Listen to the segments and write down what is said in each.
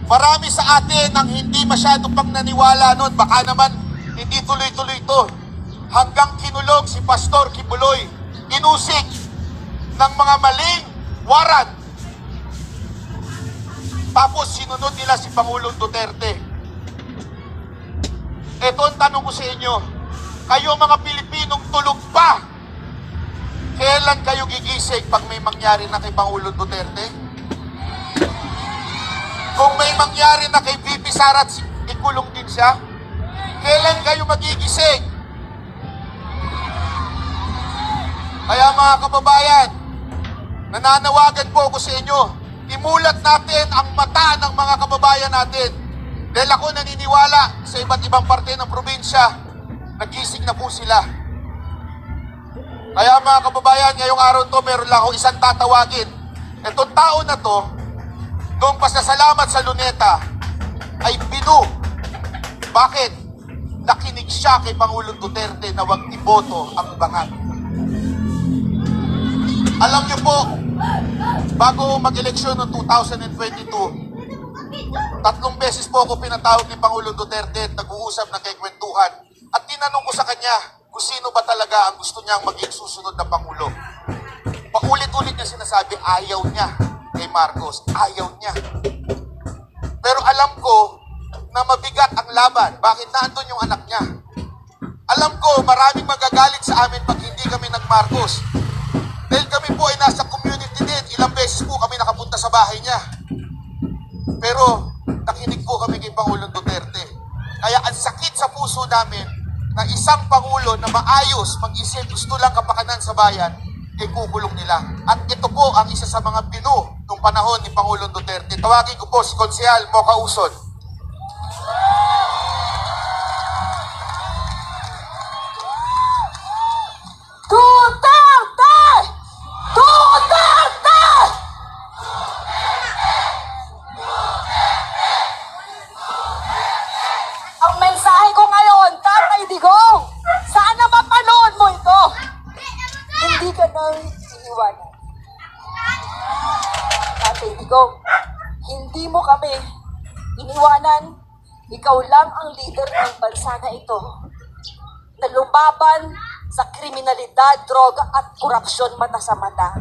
Marami sa atin ang hindi masyado pang naniwala noon. Baka naman hindi tuloy-tuloy ito. Hanggang kinulong si Pastor Kibuloy. Inusik ng mga maling warrant. Tapos sinunod nila si Pangulong Duterte. Ito ang tanong ko sa inyo. Kayo mga Pilipinong tulog pa. Kailan kayo gigising pag may mangyari na kay Pangulong Duterte? Kung may mangyari na kay VP Sara at ikulong din siya, kailan kayo magigising? Kaya mga kababayan, nananawagan po ako sa inyo, imulat natin ang mata ng mga kababayan natin. Dahil ako naniniwala sa iba't ibang parte ng probinsya, nagising na po sila. Kaya mga kababayan, ngayong araw to meron lang ako isang tatawagin. Itong tao na to, noong pasasalamat sa Luneta, ay binu. Bakit? Nakinig siya kay Pangulong Duterte na huwag iboto ang bangat. Alam niyo po, bago mag-eleksyon noong 2022, 3 beses po ako pinatawag ni Pangulong Duterte at nag-uusap ng kikwentuhan. At tinanong ko sa kanya kung sino ba talaga ang gusto niyang maging susunod na Pangulo. Paulit-ulit niya sinasabi, ayaw niya kay Marcos. Ayaw niya. Pero alam ko na mabigat ang laban. Bakit? Naandun yung anak niya. Alam ko maraming magagalit sa amin pag hindi kami nag-Marcos. Dahil kami po ay nasa community din. Ilang beses po kami nakapunta sa bahay niya. Pero nakinig po kami kay Pangulong Duterte. Kaya ang sakit sa puso namin na isang Pangulo na maayos, mag-isip, gusto lang kapakanan sa bayan, ay kukulong nila. At ito po ang isa sa mga binu nung panahon ni Pangulong Duterte. Tawagin ko po si Konsehal Mocha Usod. Duterte! Duterte! Ang mensahe ko ngayon, Tatay Digong, sana mapanood mo ito. Hindi ka nang iniwanan. Tatay Digong, hindi mo kami iniwanan. Ikaw lang ang leader ng bansa na ito na lumaban sa kriminalidad, droga at korupsyon mata sa mata.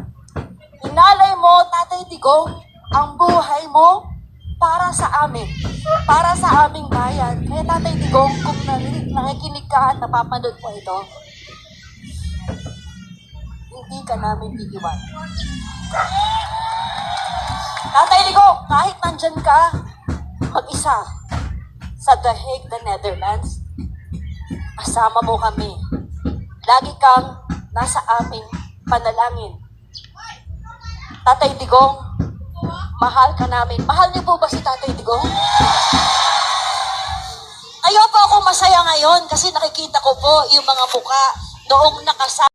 Inalay mo, Tatay Digong, ang buhay mo para sa amin, para sa aming bayan. Kaya Tatay Digong, kung nakikinig ka at napapanood mo ito, hindi ka namin iiwan. Tatay Digong, kahit nandyan ka, mag-isa sa The Hague, the Netherlands, kasama mo kami. Lagi kang nasa aming panalangin. Tatay Digong, mahal ka namin. Mahal niyo po ba si Tatay Digong? Ayoko ako masaya ngayon kasi nakikita ko po yung mga mukha noong nakasama.